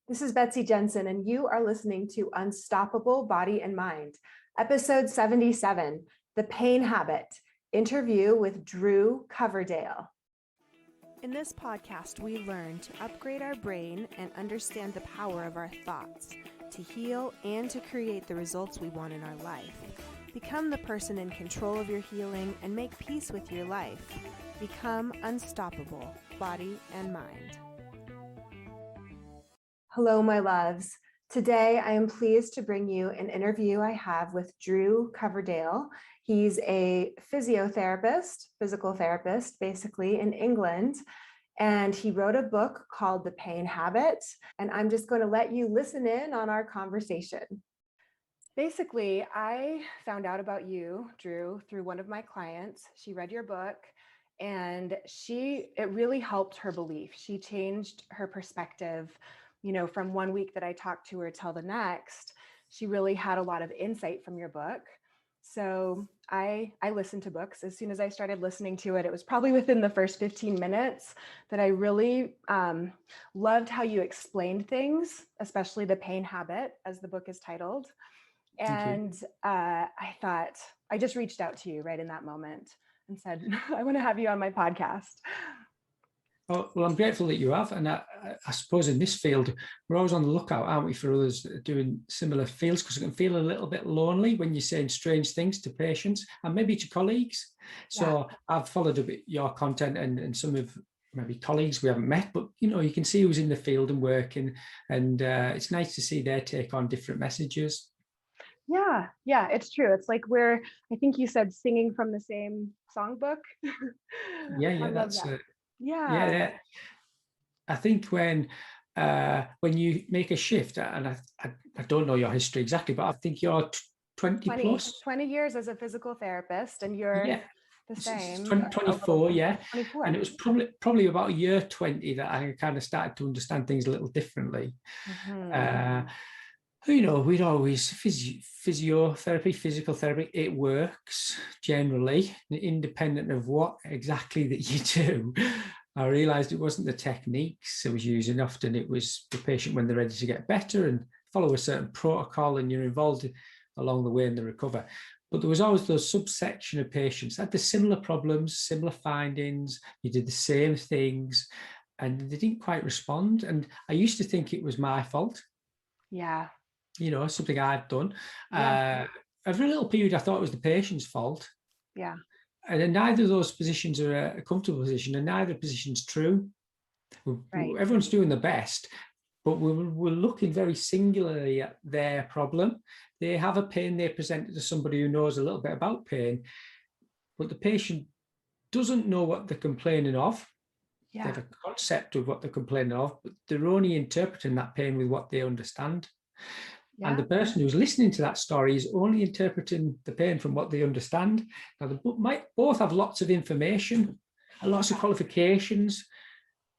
This is Betsy Jensen, and you are listening to Unstoppable Body and Mind, episode 77, The Pain Habit, interview with Drew Coverdale. In this podcast, we learn to upgrade our brain and understand the power of our thoughts, to heal and to create the results we want in our life. Become the person in control of your healing and make peace with your life. Become unstoppable, body and mind. Hello, my loves. Today, I am pleased to bring you an interview I have with Drew Coverdale. He's a physiotherapist, physical therapist, basically in England, and he wrote a book called The Pain Habit, and I'm just going to let you listen in on our conversation. Basically, I found out about you, Drew, through one of my clients. She read your book, and it really helped her belief. She changed her perspective. From one week that I talked to her till the next, she really had a lot of insight from your book. So I listened to books. As soon as I started listening to it, it was probably within the first 15 minutes that I really loved how you explained things, especially The Pain Habit, as the book is titled. And I thought, I just reached out to you right in that moment and said, I want to have you on my podcast. Oh, well, I'm grateful that you have. And I suppose in this field, we're always on the lookout, aren't we, for others doing similar fields, because it can feel a little bit lonely when you're saying strange things to patients and maybe to colleagues. So I've followed a bit your content and some of maybe colleagues we haven't met, but, you can see who's in the field and working. And it's nice to see their take on different messages. Yeah, it's true. It's like I think you said singing from the same songbook. Yeah, that's it. Yeah. I think when you make a shift, and I don't know your history exactly, but I think you're 20 plus. 20 years as a physical therapist, and you're the same. 24, yeah. 24. And it was probably about year 20 that I kind of started to understand things a little differently. Mm-hmm. We'd always physiotherapy, physical therapy, it works generally, independent of what exactly that you do. I realized it wasn't the techniques I was using. Often it was the patient when they're ready to get better and follow a certain protocol, and you're involved along the way in the recover. But there was always those subsection of patients that had the similar problems, similar findings. You did the same things and they didn't quite respond. And I used to think it was my fault. Yeah. Something I'd done. Over a little period, I thought it was the patient's fault. Yeah. And then neither of those positions are a comfortable position, and neither position's true. Right. Everyone's doing their best, but we're looking very singularly at their problem. They have a pain, they present it to somebody who knows a little bit about pain, but the patient doesn't know what they're complaining of. Yeah. They have a concept of what they're complaining of, but they're only interpreting that pain with what they understand. Yeah. And the person who's listening to that story is only interpreting the pain from what they understand. Now, they might both have lots of information and lots of qualifications,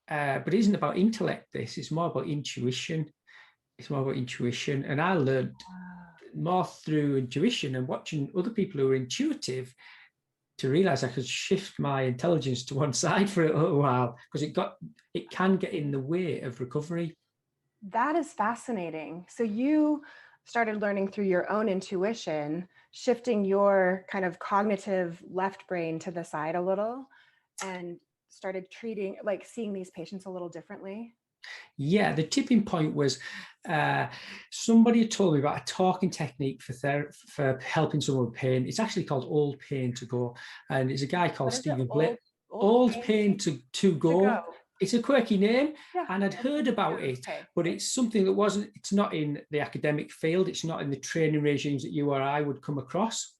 but it isn't about intellect, this. It's more about intuition. And I learned more through intuition and watching other people who are intuitive to realize I could shift my intelligence to one side for a little while, because it can get in the way of recovery. That is fascinating. So you started learning through your own intuition, shifting your kind of cognitive left brain to the side a little, and started seeing these patients a little differently. Yeah, the tipping point was somebody told me about a talking technique for helping someone with pain. It's actually called Old Pain to Go, and it's a guy called Stephen Blake. Old Pain to go. It's a quirky name, and I'd heard about it, but it's something that it's not in the academic field. It's not in the training regimes that you or I would come across,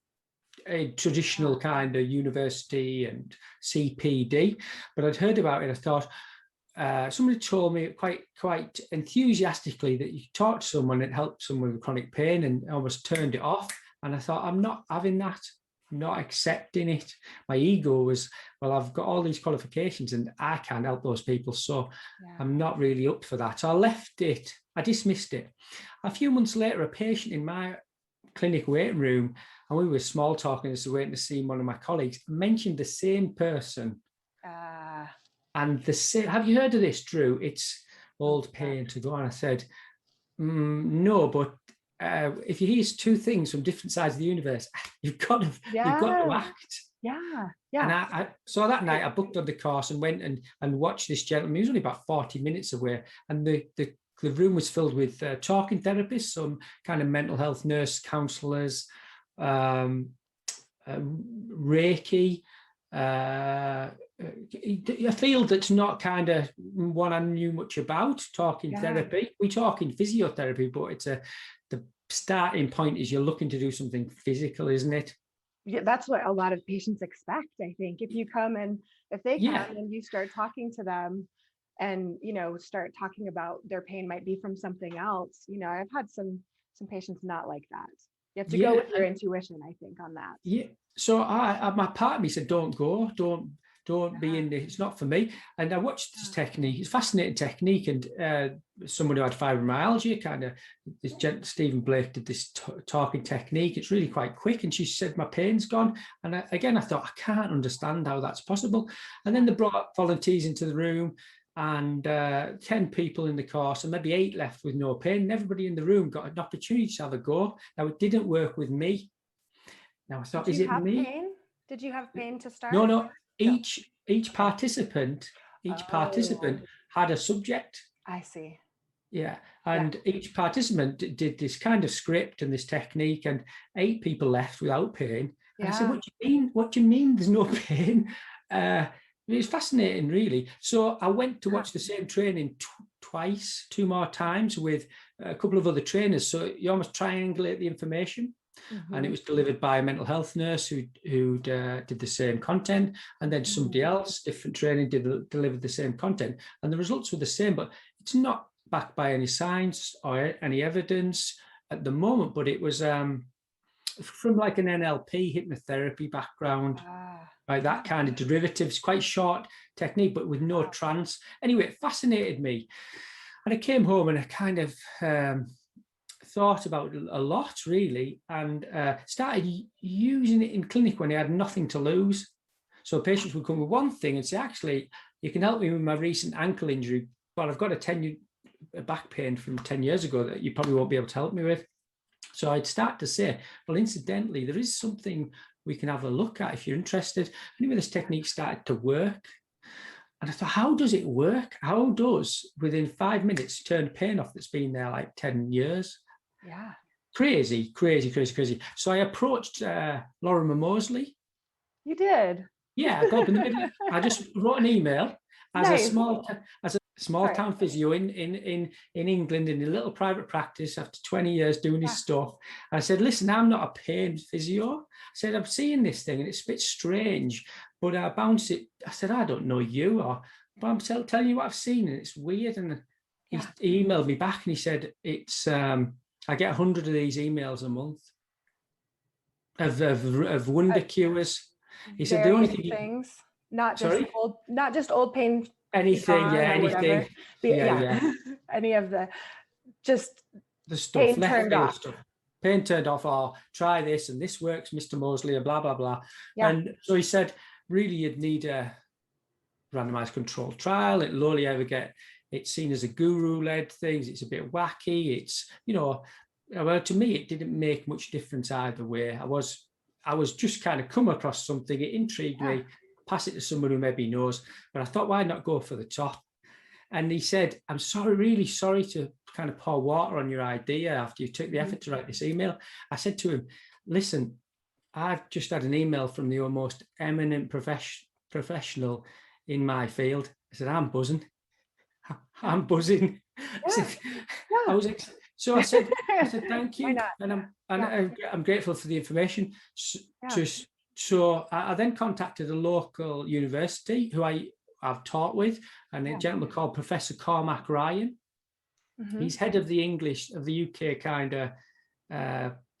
a traditional kind of university and CPD, but I'd heard about it. I thought, somebody told me quite enthusiastically that you talk to someone and help someone with chronic pain, and almost turned it off. And I thought, I'm not having that. Not accepting it. My ego was, well, I've got all these qualifications and I can't help those people, so I'm not really up for that. So I left it. I dismissed it. A few months later, a patient in my clinic waiting room, and we were small talking as waiting to see one of my colleagues, mentioned the same person. And have you heard of this, Drew? It's old pain to go. And I said, no, but if you hear two things from different sides of the universe, you've got to act. Yeah. And so that night I booked on the course and went and watched this gentleman. He was only about 40 minutes away, and the room was filled with talking therapists, some kind of mental health nurse counselors, Reiki, a field that's not kind of one I knew much about, talking therapy. We talk in physiotherapy, but it's the starting point is you're looking to do something physical, isn't it? Yeah, that's what a lot of patients expect, I think. If they come and you start talking to them and, start talking about their pain might be from something else, I've had some patients not like that. You have to go with your intuition, I think, on that. Yeah. So my part of me said, don't go, don't be in there. It's not for me. And I watched this technique. It's a fascinating technique. And someone who had fibromyalgia, kind of, this Stephen Blake did this talking technique. It's really quite quick. And she said, my pain's gone. And I thought, I can't understand how that's possible. And then they brought volunteers into the room, and 10 people in the course, and maybe 8 left with no pain. And everybody in the room got an opportunity to have a go. Now, it didn't work with me. Now I thought, is it me? Pain? Did you have pain to start? No. Each participant had a subject. I see. Yeah, and each participant did this kind of script and this technique, and 8 people left without pain. And I said, "What do you mean? What do you mean? There's no pain?" It was fascinating, really. So I went to watch the same training twice, 2 more times with a couple of other trainers. So you almost triangulate the information. Mm-hmm. And it was delivered by a mental health nurse who did the same content, and then somebody else, different training, delivered the same content, and the results were the same, but it's not backed by any science or any evidence at the moment. But it was from like an NLP hypnotherapy background, like that kind of derivatives, quite short technique, but with no trance. Anyway, it fascinated me, and I came home and I kind of thought about it a lot, really, and started using it in clinic when I had nothing to lose. So patients would come with one thing and say, actually, you can help me with my recent ankle injury, but I've got a back pain from 10 years ago that you probably won't be able to help me with. So I'd start to say, well, incidentally, there is something we can have a look at if you're interested. Anyway, this technique started to work. And I thought, how does it work? How does, within 5 minutes, turn pain off that's been there like 10 years? Yeah. Crazy. So I approached Lorimer Mosley. You did? Yeah, I got up in the middle. I just wrote an email as a small town physio in England, in a little private practice after 20 years doing his stuff. And I said, listen, I'm not a pain physio. I said, I'm seeing this thing and it's a bit strange, but I bounced it. I said, I don't know you, but I'm telling you what I've seen and it's weird. And he emailed me back and he said, it's I get 100 of these emails a month of wonder cures. He said the only thing not just old pain, anything, anything, any of the stuff, pain turned off. Stuff. Pain turned off, or try this and this works, Mr. Mosley, and blah blah blah. Yeah. And so he said, really, you'd need a randomized controlled trial. It'll only ever get. It's seen as a guru-led thing. It's a bit wacky. It's, well, to me, it didn't make much difference either way. I was just kind of come across something. It intrigued me. Pass it to someone who maybe knows. But I thought, why not go for the top? And he said, I'm really sorry to kind of pour water on your idea after you took the effort to write this email. I said to him, listen, I've just had an email from the most eminent professional in my field. I said, I'm buzzing. I'm buzzing. So I said, thank you, and I'm grateful for the information. So I then contacted a local university who I've taught with, and a gentleman called Professor Cormac Ryan. Mm-hmm. He's head of the UK kind of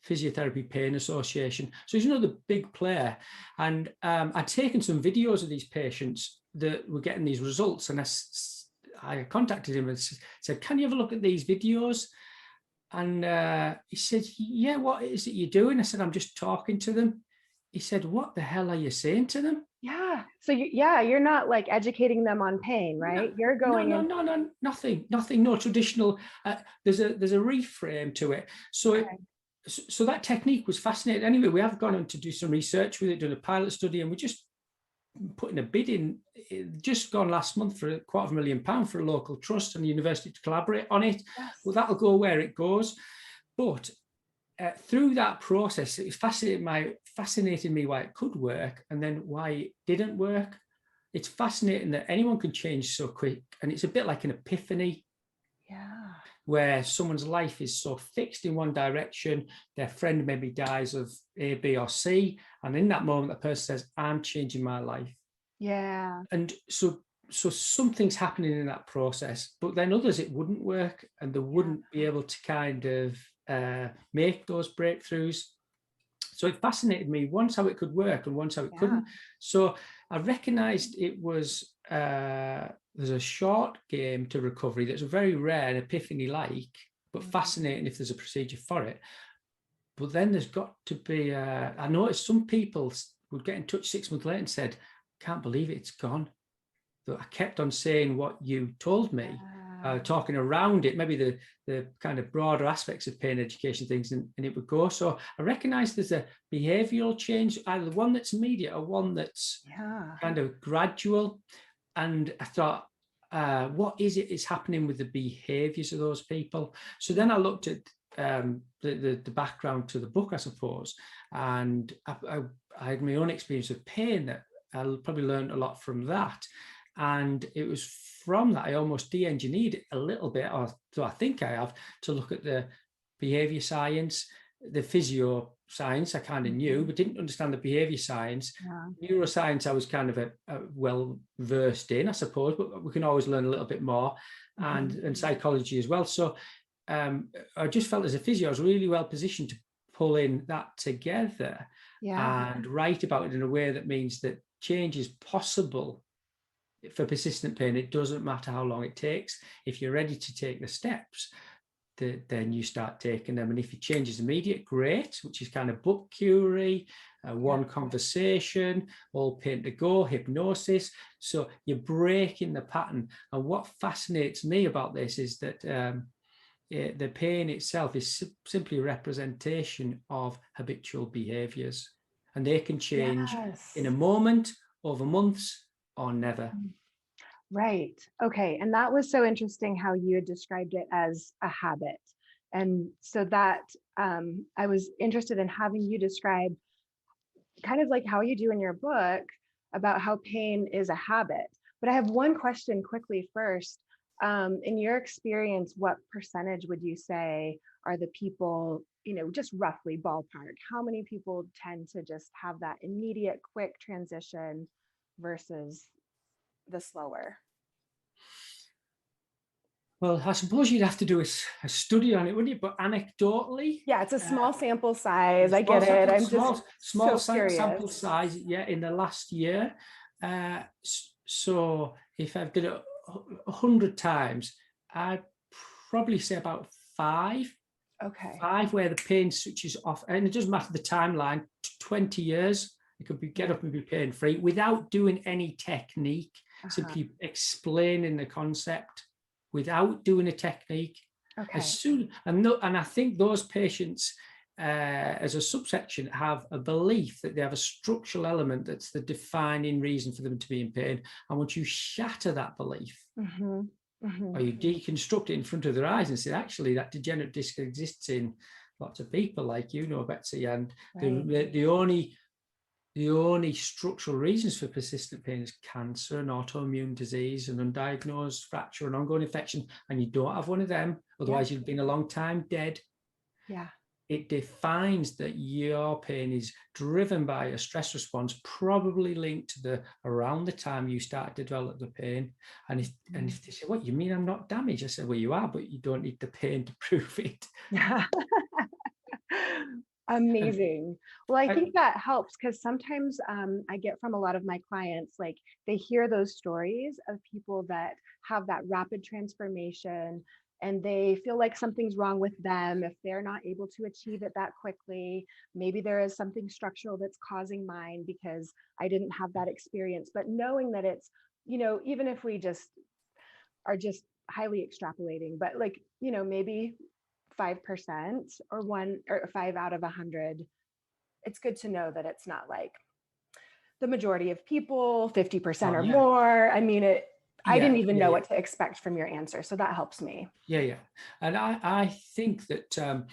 Physiotherapy Pain Association. So he's another big player, and I'd taken some videos of these patients that were getting these results, and I contacted him and said, can you have a look at these videos? And he said, yeah, what is it you're doing? I said, I'm just talking to them. he said, what the hell are you saying to them? Yeah. So yeah, you're not like educating them on pain, No, right? You're going in. nothing, no traditional. There's a reframe to it. Okay. So that technique was fascinating. Anyway, we have gone on to do some research with it, done a pilot study, and we just putting a bid in, just gone last month for £250,000 for a local trust and the university to collaborate on it. Yes. Well, that'll go where it goes. But through that process, it fascinated me why it could work and then why it didn't work. It's fascinating that anyone can change so quick, and it's a bit like an epiphany. Yeah. Where someone's life is so fixed in one direction, their friend maybe dies of A, B, or C, and in that moment, the person says, "I'm changing my life." Yeah. And so something's happening in that process, but then others it wouldn't work, and they wouldn't be able to kind of make those breakthroughs. So it fascinated me once how it could work and once how it couldn't. So I recognized it was there's a short game to recovery that's very rare and epiphany-like, but fascinating if there's a procedure for it. But then there's got to be, I noticed some people would get in touch 6 months later and said, can't believe it's gone. But I kept on saying what you told me, talking around it, maybe the kind of broader aspects of pain education things, and it would go. So I recognize there's a behavioral change, either one that's immediate or one that's kind of gradual. And I thought, what is it is happening with the behaviors of those people? So then I looked at the background to the book, I suppose, and I had my own experience of pain that I probably learned a lot from that. And it was from that I almost de-engineered it a little bit, or so I think I have, to look at the behavior science, the physio science I kind of knew, but didn't understand the behavior science. Neuroscience I was kind of a well versed in, I suppose, but we can always learn a little bit more, and psychology as well. So I just felt as a physio I was really well positioned to pull in that together and write about it in a way that means that change is possible for persistent pain. It doesn't matter how long it takes. If you're ready to take the steps, then you start taking them. And if your change is immediate, great, which is kind of book curie, one conversation, all pain to go, hypnosis. So you're breaking the pattern. And what fascinates me about this is that the pain itself is simply a representation of habitual behaviors. And they can change in a moment, over months, or never. Right. Okay. And that was so interesting how you had described it as a habit. And so that I was interested in having you describe kind of like how you do in your book about how pain is a habit. But I have one question quickly first. In your experience, what percentage would you say are the people, just roughly ballpark, how many people tend to just have that immediate quick transition versus the slower? Well, I suppose you'd have to do a study on it, wouldn't you? But anecdotally, Yeah, it's a small sample size. I get it. I'm just small so sample curious. size. Yeah, in the last year. So if I've done it 100 times, I'd probably say about five. Okay. Five where the pain switches off, and it doesn't matter the timeline. 20 years, it could be get up and be pain free without doing any technique. Simply explaining the concept without doing a technique. Okay. As soon and I think those patients, as a subsection, have a belief that they have a structural element that's the defining reason for them to be in pain. And once you shatter that belief, or you deconstruct it in front of their eyes and say, actually, that degenerate disc exists in lots of people, like Betsy, and the only structural reasons for persistent pain is cancer and autoimmune disease and undiagnosed fracture and ongoing infection, and you don't have one of them, otherwise you've been a long time dead. It defines that your pain is driven by a stress response, probably linked to around the time you started to develop the pain. And if they say, "What you mean I'm not damaged?" I said, "Well, you are, but you don't need the pain to prove it." Amazing. Well, I think that helps because sometimes I get from a lot of my clients, like they hear those stories of people that have that rapid transformation and they feel like something's wrong with them if they're not able to achieve it that quickly. Maybe there is something structural that's causing mine because I didn't have that experience. But knowing that it's, even if we just are just highly extrapolating, but like, maybe 5% or 5 out of 100, it's good to know that it's not like the majority of people, 50% or more. I mean, I didn't even know what to expect from your answer. So that helps me. Yeah. And I think that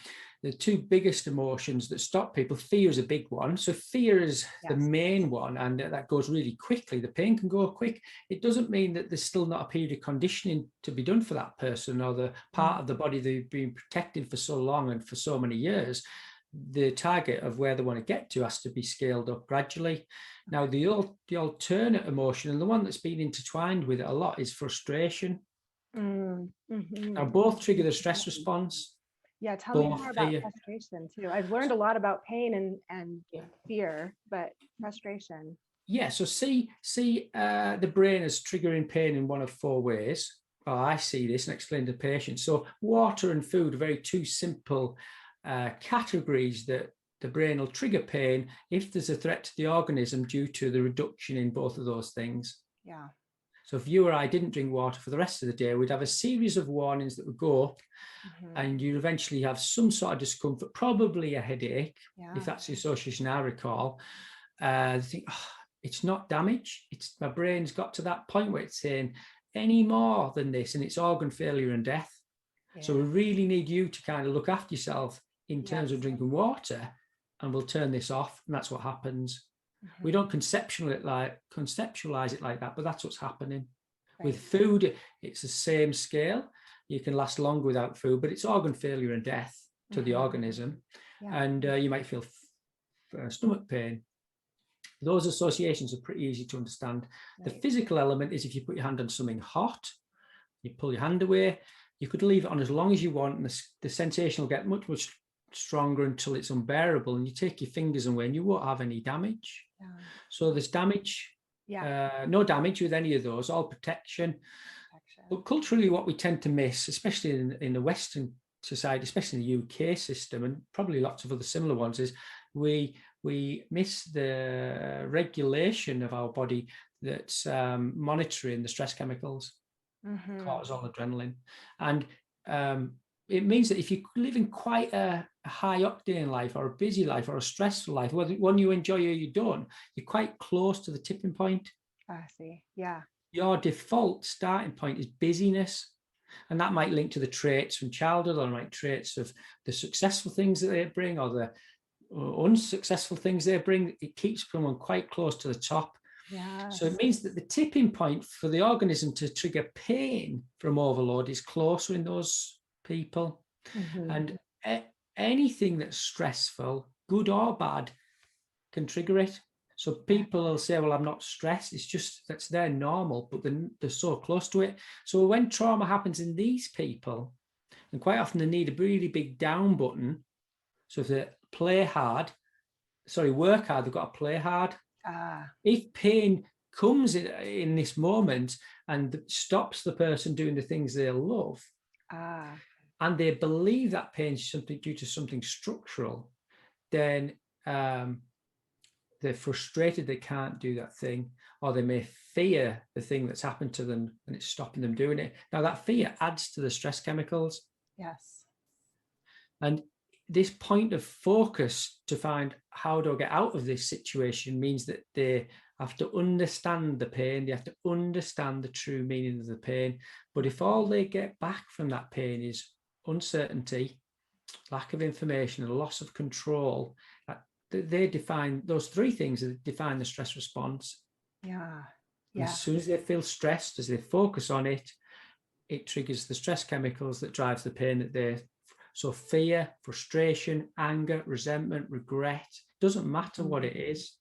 the two biggest emotions that stop people, fear is a big one. So fear is the main one, and that goes really quickly. The pain can go quick. It doesn't mean that there's still not a period of conditioning to be done for that person, or the part of the body they've been protecting for so long and for so many years. The target of where they want to get to has to be scaled up gradually. Now, the alternate emotion, and the one that's been intertwined with it a lot, is frustration. Now, both trigger the stress response. Yeah, tell me more about frustration too. I've learned a lot about pain and fear, but frustration. Yeah, so see the brain as triggering pain in one of four ways. Well, I see this and explain to the patient. So water and food are very two simple categories that the brain will trigger pain if there's a threat to the organism due to the reduction in both of those things. Yeah. So if you or I didn't drink water for the rest of the day, we'd have a series of warnings that would go up, and you'd eventually have some sort of discomfort, probably a headache, if that's the association I recall. Think, it's not damage. It's my brain's got to that point where it's saying any more than this, and it's organ failure and death. Yeah. So we really need you to kind of look after yourself in terms of drinking water, and we'll turn this off. And that's what happens. We don't conceptualize it like that, but that's what's happening. Right. With food, it's the same scale. You can last longer without food, but it's organ failure and death to the organism. Yeah. And you might feel stomach pain. Those associations are pretty easy to understand. Right. The physical element is if you put your hand on something hot, you pull your hand away, you could leave it on as long as you want, and the sensation will get much, much stronger until it's unbearable, and you take your fingers away and you won't have any damage. Yeah. So there's damage, no damage with any of those, all protection. But culturally, what we tend to miss, especially in the Western society, especially in the UK system, and probably lots of other similar ones, is we miss the regulation of our body that's monitoring the stress chemicals, cortisol, adrenaline. And it means that if you live in quite a high octane life, or a busy life, or a stressful life, whether one you enjoy or you don't, you're quite close to the tipping point. I see. Yeah. Your default starting point is busyness. And that might link to the traits from childhood, or like traits of the successful things that they bring, or the unsuccessful things they bring. It keeps someone quite close to the top. Yes. So it means that the tipping point for the organism to trigger pain from overload is closer in those people. And anything that's stressful, good or bad, can trigger it. So people will say, well, I'm not stressed. It's just that's their normal, but they're so close to it. So when trauma happens in these people, and quite often they need a really big down button. So if they work hard, they've got to play hard. If pain comes in this moment and stops the person doing the things they love, and they believe that pain is something due to something structural, then they're frustrated they can't do that thing, or they may fear the thing that's happened to them and it's stopping them doing it. Now that fear adds to the stress chemicals. Yes. And this point of focus to find how do I get out of this situation means that they have to understand the pain. They have to understand the true meaning of the pain. But if all they get back from that pain is uncertainty, lack of information, and loss of control, they define those three things that define the stress response. Yeah. As soon as they feel stressed, as they focus on it, it triggers the stress chemicals that drives the pain that they. So fear, frustration, anger, resentment, regret, doesn't matter what it is.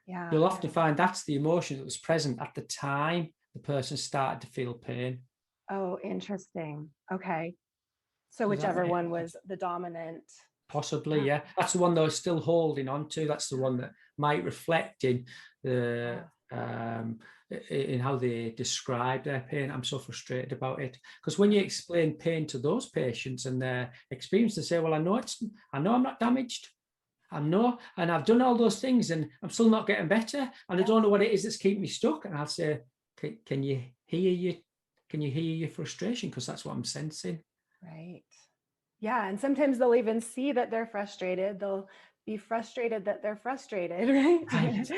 Yeah. You'll often find that's the emotion that was present at the time the person started to feel pain. Oh, interesting. Okay. So whichever one was the dominant. Possibly, yeah. That's the one that I was still holding on to. That's the one that might reflect in the in how they describe their pain. I'm so frustrated about it, because when you explain pain to those patients and their experience, they say, well, I know I'm not damaged. I know, and I've done all those things and I'm still not getting better. And I don't know what it is that's keeping me stuck. And I'll say, can you hear your frustration? Because that's what I'm sensing. Right. Yeah. And sometimes they'll even see that they're frustrated. They'll be frustrated that they're frustrated, right? Right.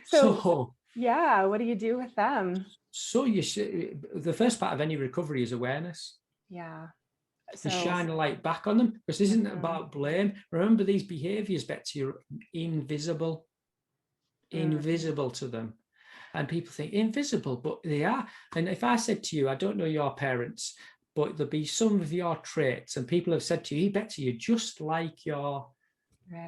So yeah, what do you do with them? So the first part of any recovery is awareness. Yeah. You So shine a light back on them, because this isn't about blame. Remember, these behaviors, Betsy, are invisible to them. And people think invisible, but they are. And if I said to you, I don't know your parents, but there'll be some of your traits, and people have said to you, Betsy, you're just like your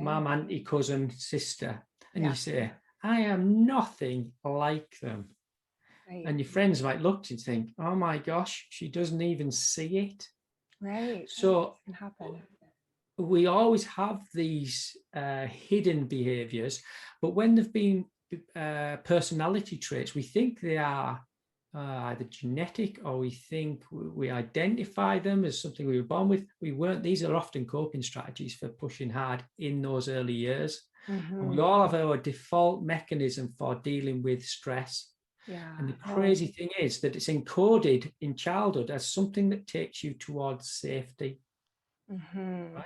mum, auntie, cousin, sister. And you say, I am nothing like them. Right. And your friends might look and think, oh my gosh, she doesn't even see it. Right. So can happen. We always have these hidden behaviors, but when they've been personality traits, we think they are either genetic, or we think we identify them as something we were born with. We weren't. These are often coping strategies for pushing hard in those early years. And we all have our default mechanism for dealing with stress. Yeah. And the crazy thing is that it's encoded in childhood as something that takes you towards safety. Right?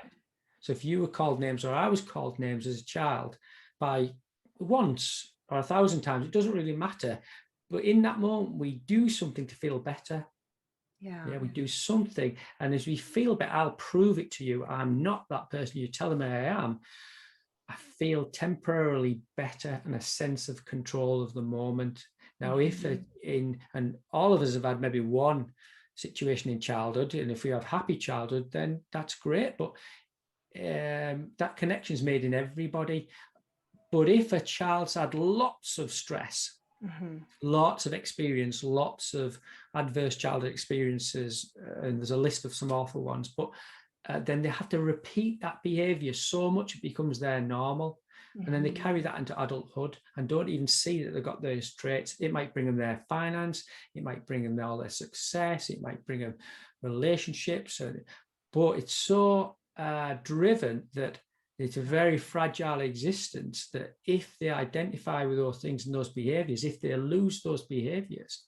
So if you were called names, or I was called names as a child, by once or 1,000 times, it doesn't really matter. But in that moment, we do something to feel better. Yeah, we do something. And as we feel better, I'll prove it to you. I'm not that person you're telling me I am. I feel temporarily better and a sense of control of the moment. Now, and all of us have had maybe one situation in childhood, and if we have happy childhood, then that's great. But that connection is made in everybody. But if a child's had lots of stress, lots of experience, lots of adverse childhood experiences, and there's a list of some awful ones, but then they have to repeat that behavior so much it becomes their normal. And then they carry that into adulthood and don't even see that they've got those traits. It might bring them their finance, it might bring them all their success, it might bring them relationships, but it's so driven that it's a very fragile existence, that if they identify with those things and those behaviors, if they lose those behaviors,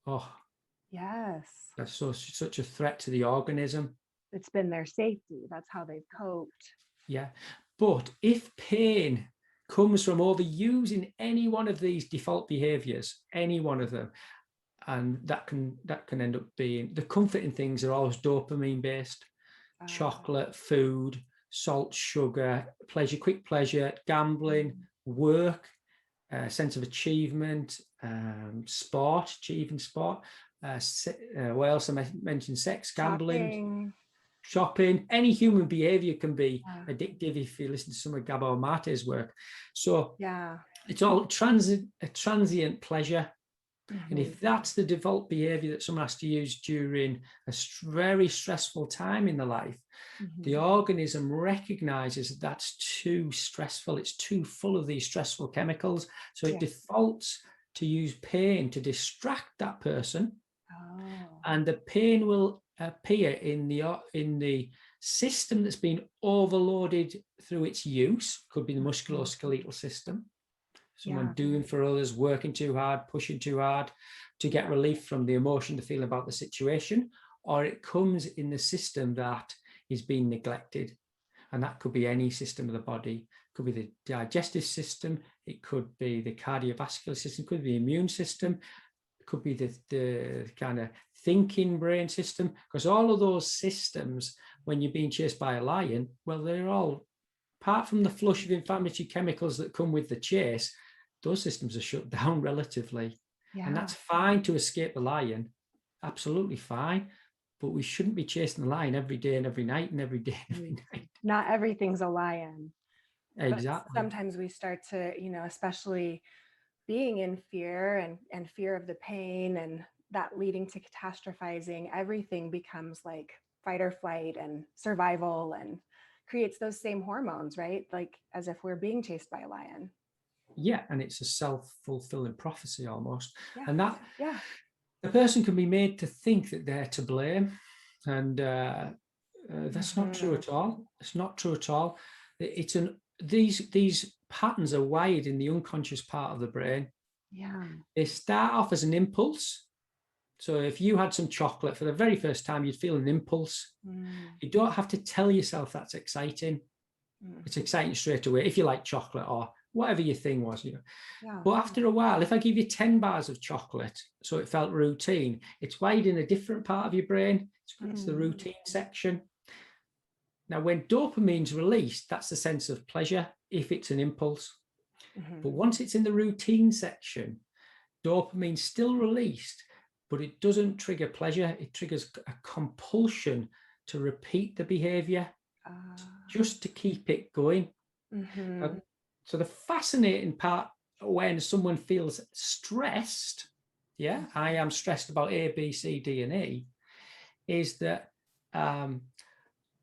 that's such a threat to the organism. It's been their safety. That's how they've coped. Yeah. But if pain comes from overusing any one of these default behaviors, any one of them, and that can end up being, the comforting things are always dopamine based, chocolate, food, salt, sugar, pleasure, quick pleasure, gambling, work, sense of achievement, sport, achieving sport. What else I mentioned? Sex, gambling, shopping. Any human behavior can be addictive if you listen to some of Gabor Mate's work. So it's all transient pleasure. And if that's the default behavior that someone has to use during a very stressful time in their life, the organism recognizes that that's too stressful. It's too full of these stressful chemicals. So it defaults to use pain to distract that person. And the pain will appear in the system that's been overloaded through its use. Could be the musculoskeletal system. Someone doing for others, working too hard, pushing too hard to get relief from the emotion, the feeling about the situation, or it comes in the system that is being neglected. And that could be any system of the body. It could be the digestive system, it could be the cardiovascular system, it could be the immune system, it could be the kind of thinking brain system, because all of those systems, when you're being chased by a lion, well, they're all, apart from the flush of inflammatory chemicals that come with the chase, those systems are shut down relatively. And that's fine to escape the lion, absolutely fine. But we shouldn't be chasing the lion every day and every night and every day and every night. Not everything's a lion. Exactly. But sometimes we start to, especially being in fear and fear of the pain, and that leading to catastrophizing, everything becomes like fight or flight and survival, and creates those same hormones, right? Like as if we're being chased by a lion. Yeah, and it's a self-fulfilling prophecy almost. Yeah. And that Yeah. the person can be made to think that they're to blame. And that's not true at all. It's not true at all. It's these patterns are wired in the unconscious part of the brain. Yeah. They start off as an impulse. So if you had some chocolate for the very first time, you'd feel an impulse. You don't have to tell yourself that's exciting. It's exciting straight away if you like chocolate or whatever your thing was. Yeah. But after a while, if I give you 10 bars of chocolate, so it felt routine, it's wired in a different part of your brain. It's the routine section. Now, when dopamine's released, that's the sense of pleasure if it's an impulse. But once it's in the routine section, dopamine's still released, but it doesn't trigger pleasure. It triggers a compulsion to repeat the behavior just to keep it going. So the fascinating part when someone feels stressed, I am stressed about A, B, C, D, and E, is that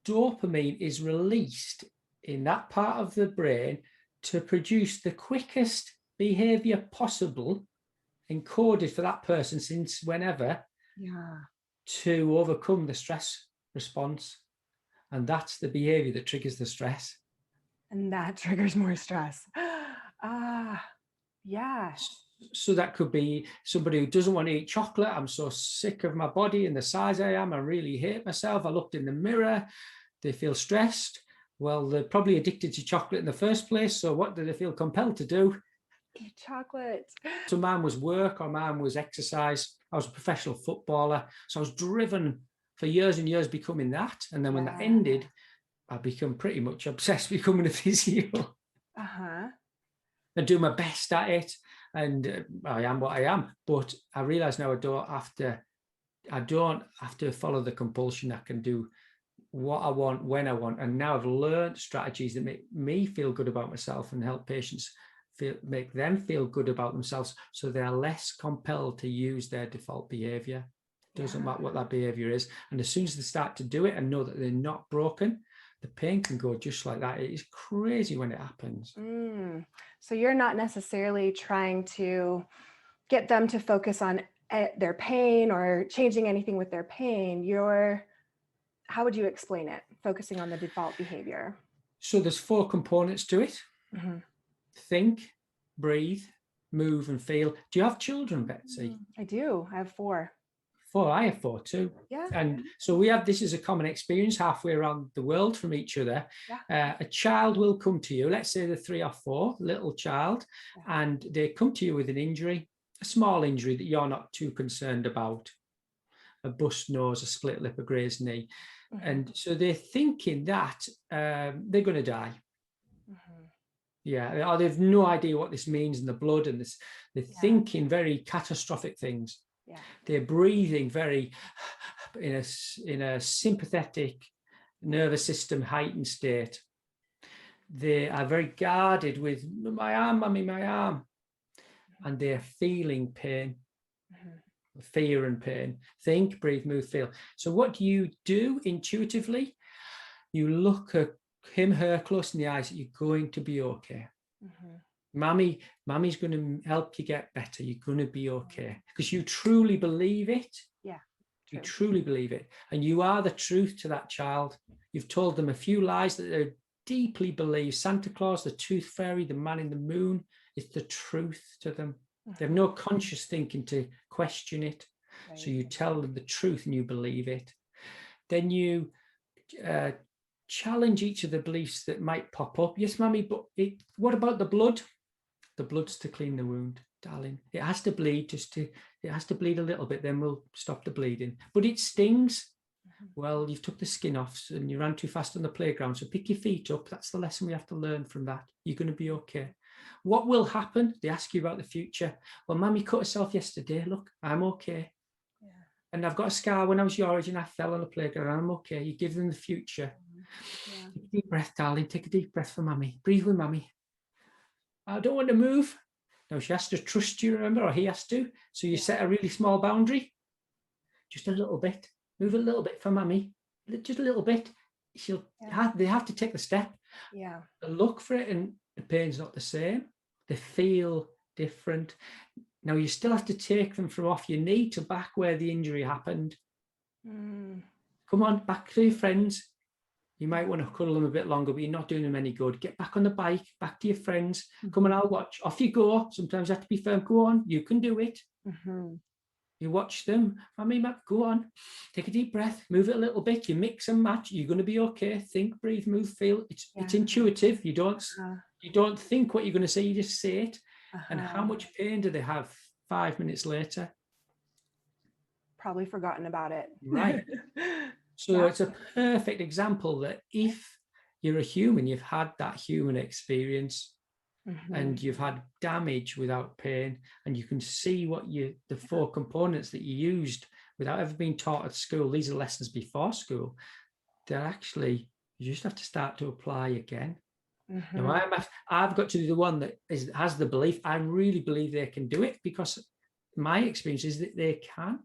dopamine is released in that part of the brain to produce the quickest behavior possible, encoded for that person since whenever, to overcome the stress response. And that's the behavior that triggers the stress. And that triggers more stress. So that could be somebody who doesn't want to eat chocolate. I'm so sick of my body and the size I am. I really hate myself. I looked in the mirror. They feel stressed. Well, they're probably addicted to chocolate in the first place. So what do they feel compelled to do? Eat chocolate. So mine was work or mine was exercise. I was a professional footballer. So I was driven for years and years becoming that. And then when that ended, I become pretty much obsessed becoming a physio. And do my best at it. And I am what I am. But I realize now I don't have to follow the compulsion. I can do what I want when I want. And now I've learned strategies that make me feel good about myself and help patients make them feel good about themselves, so they're less compelled to use their default behavior. Doesn't matter what that behavior is. And as soon as they start to do it and know that they're not broken, the pain can go just like that. It is crazy when it happens. So you're not necessarily trying to get them to focus on their pain or changing anything with their pain. How would you explain it? Focusing on the default behavior. So there's 4 components to it. Think, breathe, move, and feel. Do you have children, Betsy? I do. I have 4. 4. I have 4 too. Yeah. And so this is a common experience halfway around the world from each other. A child will come to you, let's say they're 3 or 4, little child, and they come to you with an injury, a small injury that you're not too concerned about. A bust nose, a split lip, a grazed knee. And so they're thinking that they're going to die. Or they've no idea what this means in the blood, and they're thinking very catastrophic things. They're breathing very in a sympathetic nervous system heightened state. They are very guarded with my arm, mummy, my arm. And they're feeling pain, fear and pain. Think, breathe, move, feel. So what do you do intuitively? You look at him, her close in the eyes. You're going to be okay. Mommy's going to help you get better. You're going to be okay, because you truly believe it. You truly believe it, and you are the truth to that child. You've told them a few lies that they deeply believe. Santa Claus, the tooth fairy, the man in the moon, it's the truth to them. They have no conscious thinking to question it. So you tell them the truth and you believe it. Then you challenge each of the beliefs that might pop up. Yes, mommy, but what about the blood? The blood's to clean the wound, darling. It has to bleed, it has to bleed a little bit, then we'll stop the bleeding. But it stings. Well, you've took the skin off and you ran too fast on the playground, so pick your feet up. That's the lesson we have to learn from that. You're going to be okay. What will happen? They ask you about the future. Well, Mummy cut herself yesterday. Look, I'm okay. And I've got a scar when I was your age and I fell on the playground. I'm okay. You give them the future. Take a deep breath, darling. Take a deep breath for Mummy. Breathe with Mummy. I don't want to move. Now she has to trust you, remember, or he has to. So you set a really small boundary. Just a little bit. Move a little bit for Mummy. Just a little bit. They have to take the step. Look for it, and the pain's not the same. They feel different. Now, you still have to take them from off your knee to back where the injury happened. Come on, back to your friends. You might want to cuddle them a bit longer, but you're not doing them any good. Get back on the bike, back to your friends. Come on, I'll watch. Off you go. Sometimes you have to be firm. Go on, you can do it. You watch them. I mean, go on. Take a deep breath. Move it a little bit. You mix and match. You're going to be okay. Think, breathe, move, feel. It's intuitive. You don't think what you're going to say. You just say it. And how much pain do they have 5 minutes later? Probably forgotten about it. Right. So it's a perfect example that if you're a human, you've had that human experience and you've had damage without pain, and you can see what the 4 components that you used without ever being taught at school. These are lessons before school. They're actually, you just have to start to apply again. Now, I've got to be the one that has the belief. I really believe they can do it, because my experience is that they can.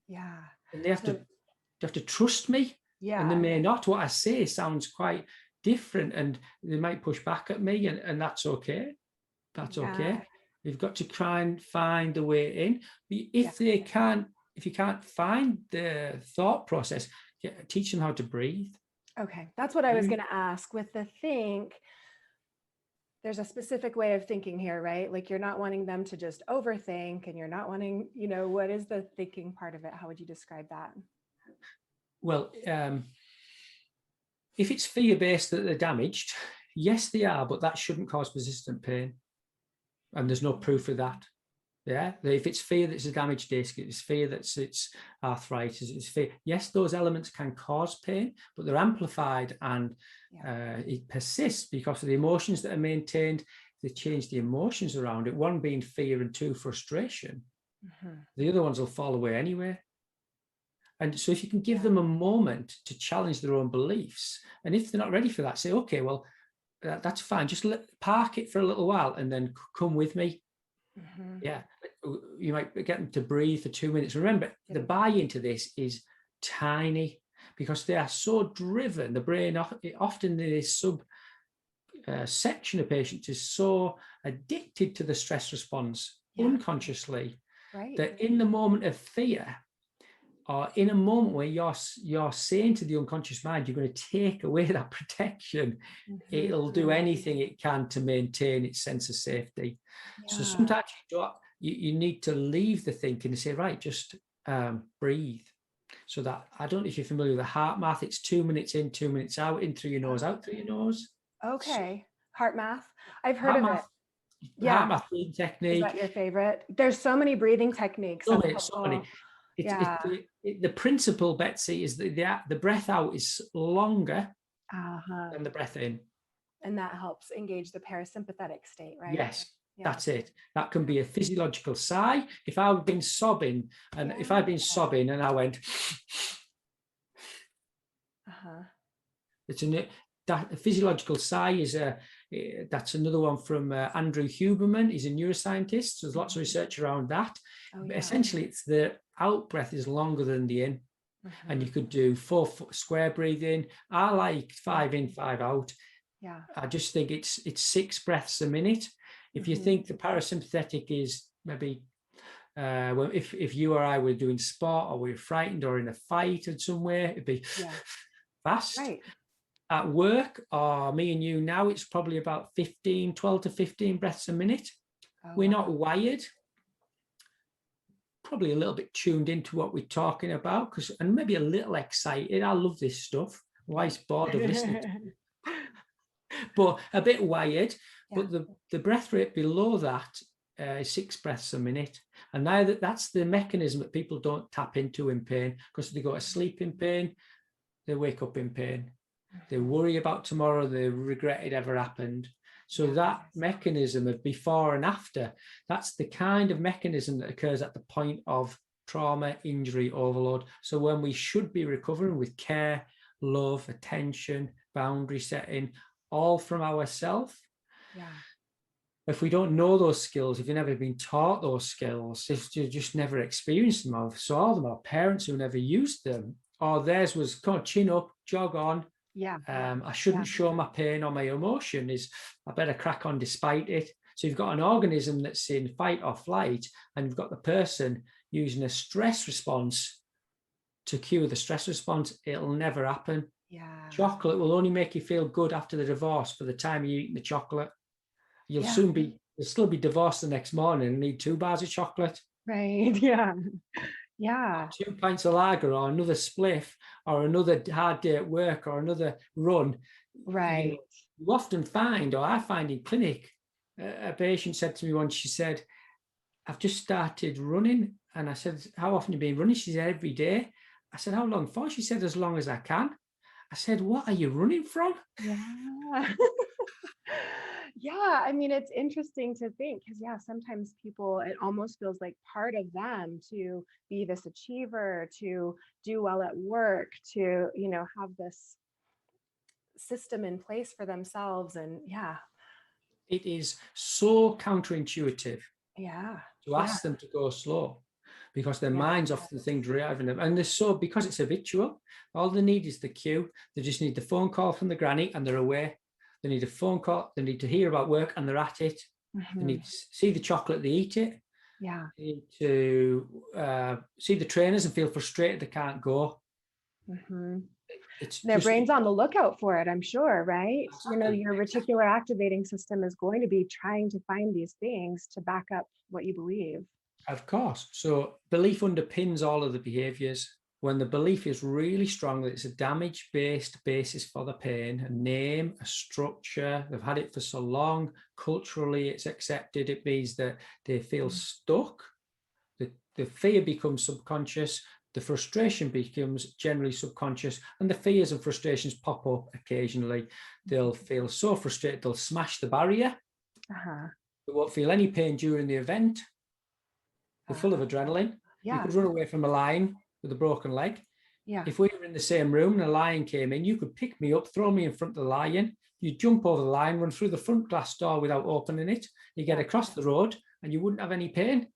Yeah. And they have to trust me. Yeah. And they may not. What I say sounds quite different, and they might push back at me, and that's okay. That's okay. You've got to try and find a way in. If you can't find the thought process, teach them how to breathe. Okay, that's what I was going to ask. With the think, there's a specific way of thinking here, right? Like, you're not wanting them to just overthink, and you're not wanting, what is the thinking part of it? How would you describe that? Well, if it's fear-based that they're damaged, yes, they are, but that shouldn't cause persistent pain. And there's no proof of that. Yeah, if it's fear that's a damaged disc, it's fear that's it's arthritis, it's fear. Yes, those elements can cause pain, but they're amplified, and it persists because of the emotions that are maintained. They change the emotions around it, one being fear and 2, frustration. The other ones will fall away anyway. And so if you can give them a moment to challenge their own beliefs, and if they're not ready for that, say, okay, well, that's fine. Just park it for a little while and then come with me. Yeah, you might get them to breathe for 2 minutes. Remember, the buy-in to this is tiny, because they are so driven. The brain, often in this section of patients, is so addicted to the stress response unconsciously, that in the moment of fear, or in a moment where you're saying to the unconscious mind, you're going to take away that protection, it'll do anything it can to maintain its sense of safety. So sometimes you need to leave the thinking and say, right, just breathe. So that, I don't know if you're familiar with the heart math, it's 2 minutes in, 2 minutes out, in through your nose, out through your nose. Okay. Heart math. I've heard of it. Heart math breathing technique. Is that your favorite? There's so many breathing techniques. So many. The principle, Betsy, is that the breath out is longer than the breath in. And that helps engage the parasympathetic state, right? Yes, that's it. That can be a physiological sigh. If I've been sobbing, and if I've been sobbing and I went, it's a physiological sigh is that's another one from Andrew Huberman. He's a neuroscientist. So there's lots of research around that. But essentially, it's the out breath is longer than the in. And you could do 4 square breathing. I like 5 in, 5 out. Yeah. I just think it's 6 breaths a minute. If you think the parasympathetic is maybe well, if you or I were doing sport, or we were frightened, or in a fight in somewhere, it'd be fast. Right. At work, or me and you now, it's probably about 12 to 15 breaths a minute. We're not wired. Probably a little bit tuned into what we're talking about, and maybe a little excited. I love this stuff. Wife's bored of listening to it. But a bit wired. But the breath rate below that is 6 breaths a minute. And now that's the mechanism that people don't tap into in pain, because they go to sleep in pain, they wake up in pain. They worry about tomorrow, they regret it ever happened. So that mechanism of before and after, that's the kind of mechanism that occurs at the point of trauma, injury, overload. So when we should be recovering with care, love, attention, boundary setting, all from ourselves. If we don't know those skills, if you've never been taught those skills, if you just never experienced them, or saw them, or parents who never used them, or theirs was kind of chin up, jog on. I shouldn't show my pain or my emotion, I better crack on despite it. So you've got an organism that's in fight or flight, and you've got the person using a stress response to cure the stress response. It'll never happen. Yeah. Chocolate will only make you feel good after the divorce. For the time you're eating the chocolate, you'll still be divorced the next morning and need 2 bars of chocolate. Right. Yeah. Yeah. 2 pints of lager, or another spliff, or another hard day at work, or another run. Right. You often find, or I find in clinic, a patient said to me once, she said, I've just started running. And I said, how often have you been running? She said, every day. I said, how long for? She said, as long as I can. I said, what are you running from? Yeah. Yeah. I mean, it's interesting to think because, yeah, sometimes people, it almost feels like part of them to be this achiever, to do well at work, to, have this system in place for themselves. And yeah. It is so counterintuitive Yeah. to ask them to go slow, because their Yeah. mind's off the thing driving them. And they're because it's habitual, all they need is the cue. They just need the phone call from the granny and they're away. They need a phone call. They need to hear about work and they're at it. They need to see the chocolate, they eat it. Yeah. They need to see the trainers and feel frustrated they can't go. It's Their just, brain's on the lookout for it, I'm sure, right? Exactly. Your reticular activating system is going to be trying to find these things to back up what you believe. Of course. So belief underpins all of the behaviors. When the belief is really strong that it's a damage-based basis for the pain, a name, a structure, they've had it for so long, culturally it's accepted, it means that they feel stuck, the fear becomes subconscious, the frustration becomes generally subconscious, and the fears and frustrations pop up occasionally. They'll feel so frustrated, they'll smash the barrier. They won't feel any pain during the event. They're full of adrenaline. Yeah. You could run away from a lion with a broken leg. Yeah. If we were in the same room and a lion came in, you could pick me up, throw me in front of the lion. You jump over the lion, run through the front glass door without opening it. You get across the road and you wouldn't have any pain.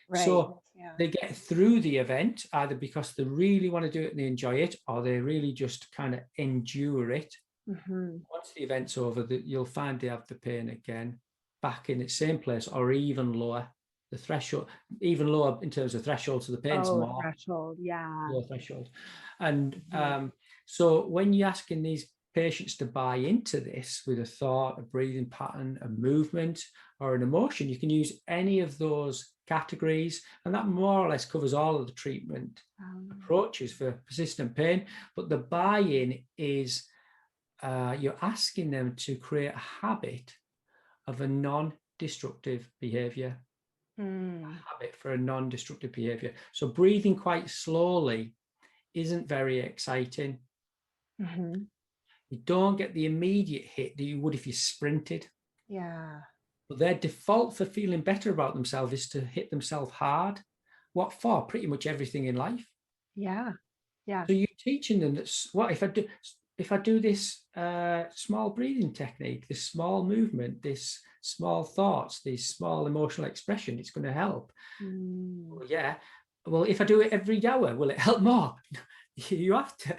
Right. So they get through the event either because they really want to do it and they enjoy it, or they really just kind of endure it. Once the event's over, you'll find they have the pain again, back in its same place or even lower. The threshold, even lower in terms of threshold, so the pain's more. Threshold, yeah. Lower threshold. And so when you're asking these patients to buy into this with a thought, a breathing pattern, a movement, or an emotion, you can use any of those categories, and that more or less covers all of the treatment approaches for persistent pain. But the buy-in is you're asking them to create a habit of a non-destructive behavior. A habit for a non-destructive behavior. So breathing quite slowly isn't very exciting. You don't get the immediate hit that you would if you sprinted. Yeah. But their default for feeling better about themselves is to hit themselves hard. What for? Pretty much everything in life. Yeah. Yeah. So you're teaching them that what if I do this small breathing technique, this small movement, this small thoughts, this small emotional expression, it's going to help. Well, yeah. Well, if I do it every hour, will it help more? You have to.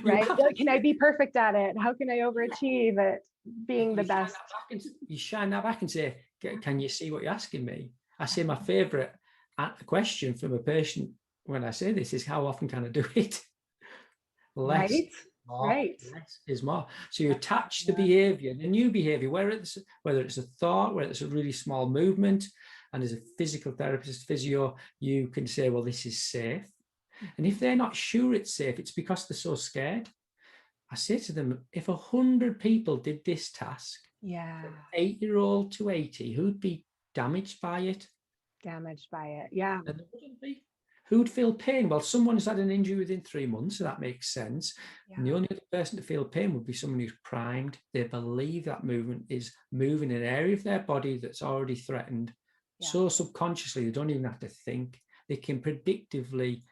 Right. Can I be perfect at it? How can I overachieve at being the best? You shine that back and say, can you see what you're asking me? I say my favorite question from a patient when I say this is, how often can I do it? Less. Right. Less is more. So you attach the behavior, the new behavior, whether it's a thought, whether it's a really small movement, and as a physical therapist, physio, you can say, well, this is safe. And if they're not sure it's safe, it's because they're so scared. I say to them, if 100 people did this task, 8-year-old to 80, who'd be damaged by it? Damaged by it, yeah. And there wouldn't be. Who'd feel pain? Well, someone's had an injury within 3 months, so that makes sense. Yeah. And the only other person to feel pain would be someone who's primed. They believe that movement is moving an area of their body that's already threatened. Yeah. So subconsciously, they don't even have to think. They can predictively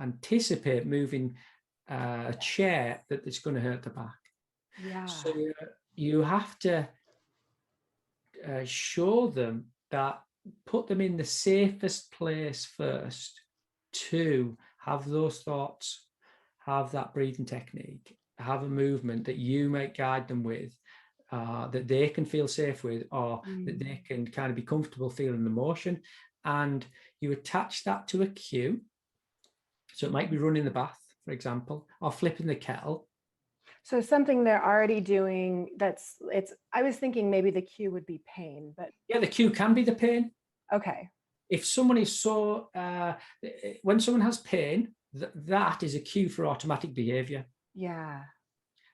anticipate moving a chair that's going to hurt the back. Yeah. So you have to show them that, put them in the safest place first to have those thoughts, have that breathing technique, have a movement that you might guide them with, that they can feel safe with, or that they can kind of be comfortable feeling the motion. And you attach that to a cue. So it might be running the bath, for example, or flipping the kettle. So something they're already doing I was thinking maybe the cue would be pain, but. Yeah, the cue can be the pain. Okay. If someone is when someone has pain, that is a cue for automatic behavior. Yeah.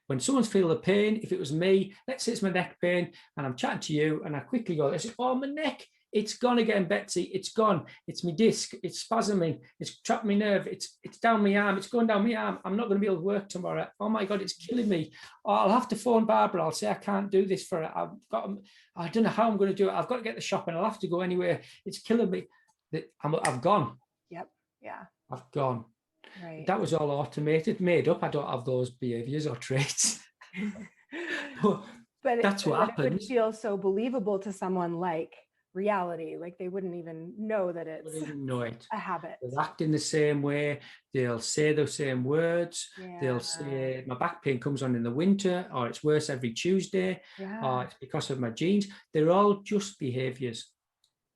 When someone's feeling the pain, if it was me, let's say it's my neck pain, and I'm chatting to you, and I quickly go, I say, oh, my neck, it's gone again, Betsy, it's gone. It's my disc, it's spasming, it's trapped my nerve, it's down my arm, it's going down my arm. I'm not going to be able to work tomorrow. Oh my God, it's killing me. Or I'll have to phone Barbara. I'll say, I can't do this for it. I don't know how I'm going to do it. I've got to get the shopping. I'll have to go anywhere. It's killing me. I've gone. Yep. Yeah. I've gone. Right. That was all automated, made up. I don't have those behaviors or traits. but that's what happens. It would feel so believable to someone like reality, like they wouldn't even know that it's a habit. They'll act in the same way. They'll say the same words. Yeah. They'll say, my back pain comes on in the winter, or it's worse every Tuesday, or it's because of my genes. They're all just behaviors.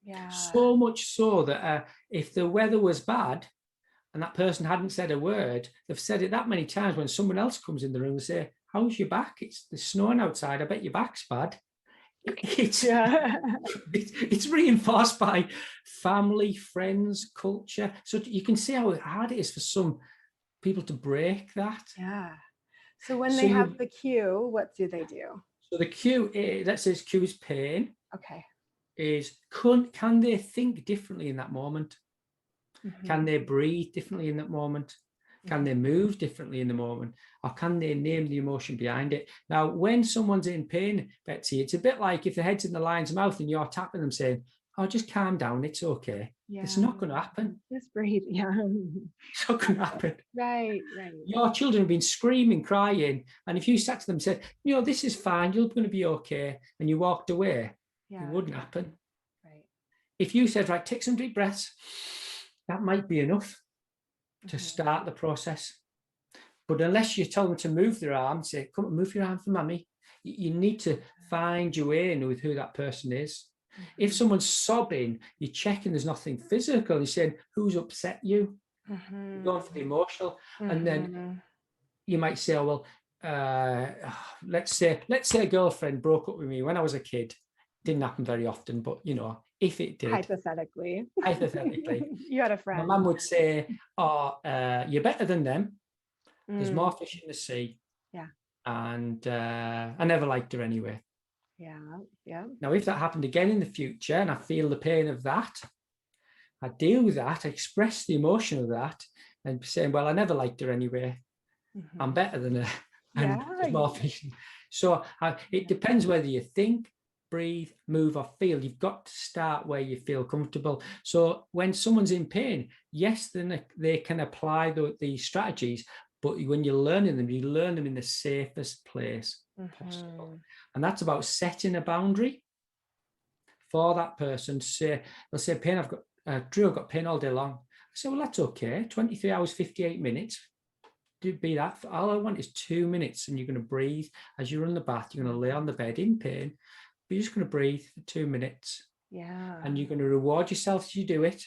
Yeah. So much so that if the weather was bad and that person hadn't said a word, they've said it that many times. When someone else comes in the room and say, how's your back? It's snowing outside. I bet your back's bad. It's reinforced by family, friends, culture. So you can see how hard it is for some people to break that. Yeah. So when they have the cue, what do they do? So the cue is, let's say his cue is pain. Okay. Is can they think differently in that moment? Mm-hmm. Can they breathe differently in that moment? Can they move differently in the moment? Or can they name the emotion behind it? Now, when someone's in pain, Betsy, it's a bit like if the head's in the lion's mouth and you're tapping them saying, oh, just calm down, it's okay. Yeah. It's not going to happen. Just breathe. Yeah. It's not going to happen. Right. Your children have been screaming, crying. And if you sat to them and said, this is fine, you're going to be okay, and you walked away, it wouldn't happen. Right. If you said, right, take some deep breaths, that might be enough to start the process. But unless you tell them to move their arm, say, come on, move your arm for mummy, you need to find your way in with who that person is. If someone's sobbing, you're checking there's nothing physical. You're saying, who's upset you? You're going for the emotional. And then you might say, oh, well, let's say a girlfriend broke up with me when I was a kid. Didn't happen very often, but if it did, hypothetically, you had a friend. My mum would say, "Oh, you're better than them. There's more fish in the sea." Yeah. And I never liked her anyway. Yeah. Now, if that happened again in the future, and I feel the pain of that, I deal with that. I express the emotion of that, and saying, "Well, I never liked her anyway. I'm better than her." And there's more fish. So it depends whether you think, breathe, move, or feel. You've got to start where you feel comfortable. So when someone's in pain, yes, then they can apply these strategies, but when you're learning them, you learn them in the safest place possible. And that's about setting a boundary for that person. They'll say, pain, Drew, I've got pain all day long. I say, well, that's okay. 23 hours, 58 minutes. Be that. All I want is 2 minutes, and you're going to breathe as you're in the bath. You're going to lay on the bed in pain. But you're just going to breathe for 2 minutes. Yeah. And you're going to reward yourself as you do it.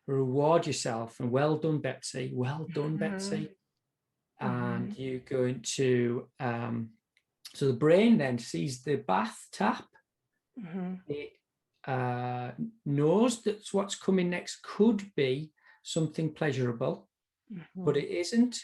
Reward yourself. And well done, Betsy. Well done, Betsy. And you're going to, so the brain then sees the bath tap. It knows that what's coming next could be something pleasurable, but it isn't.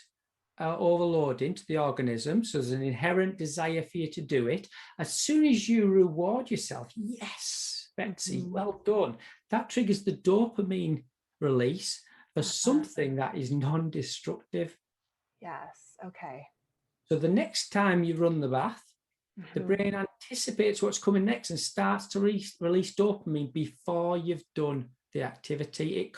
Overloading to the organism, so there's an inherent desire for you to do it. As soon as you reward yourself, yes, Betsy, well done, that triggers the dopamine release for something that is non-destructive. Yes. Okay. So the next time you run the bath, the brain anticipates what's coming next and starts to release dopamine before you've done the activity. It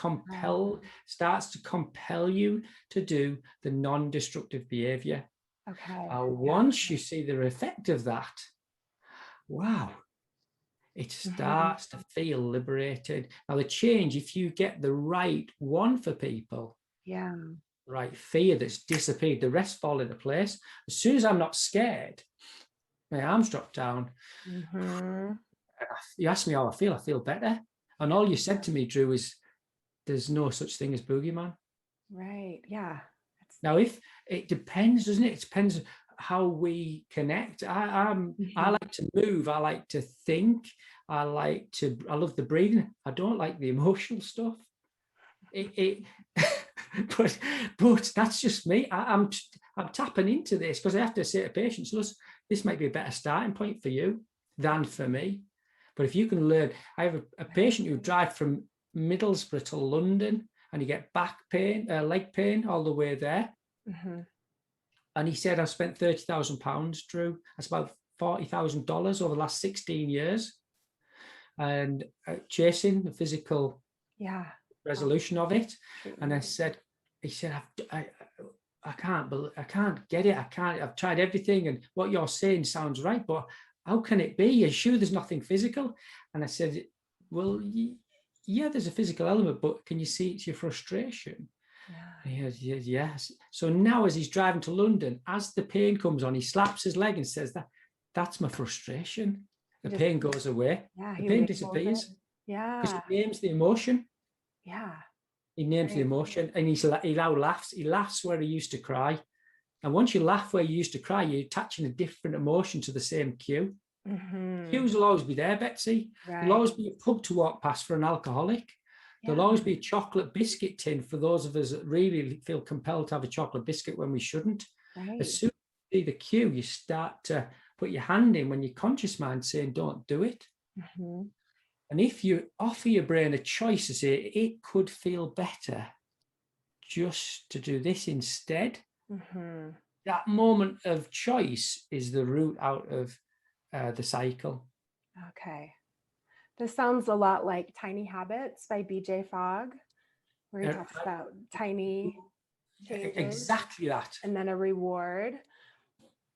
starts to compel you to do the non-destructive behavior. Okay. Once you see the effect of that, wow, it starts to feel liberated. Now the change, if you get the right one for people, right fear that's disappeared, the rest fall into place. As soon as I'm not scared, my arms dropped down. You asked me how I feel better. And all you said to me, Drew, is there's no such thing as boogeyman. Right. Yeah. Now, if it depends, doesn't it? It depends how we connect. I like to move. I like to think. I love the breathing. I don't like the emotional stuff. But that's just me. I'm tapping into this because I have to say to patients, look, this might be a better starting point for you than for me. But if you can learn, I have a patient who drive from Middlesbrough to London, and you get back pain, leg pain all the way there. And he said, I've spent £30,000, Drew. That's about $40,000 over the last 16 years. And chasing the physical resolution of it. And he said, I can't get it. I've tried everything. And what you're saying sounds right, but how can it be? You're sure there's nothing physical? And I said, well, yeah, there's a physical element, but can you see it's your frustration? Yes. So now as he's driving to London, as the pain comes on, he slaps his leg and says, that's my frustration. The pain goes away. The pain disappears. Because he names the emotion. He names the emotion, and he now laughs. He laughs where he used to cry. And once you laugh where you used to cry, you're attaching a different emotion to the same cue. Cues will always be there, Betsy. There'll always be a pub to walk past for an alcoholic. There'll always be a chocolate biscuit tin for those of us that really feel compelled to have a chocolate biscuit when we shouldn't. As soon as you see the cue, you start to put your hand in when your conscious mind saying, don't do it. And if you offer your brain a choice to say, it could feel better just to do this instead, that moment of choice is the route out of the cycle. Okay. This sounds a lot like Tiny Habits by BJ Fogg, where he talks about tiny changes. Exactly that. And then a reward.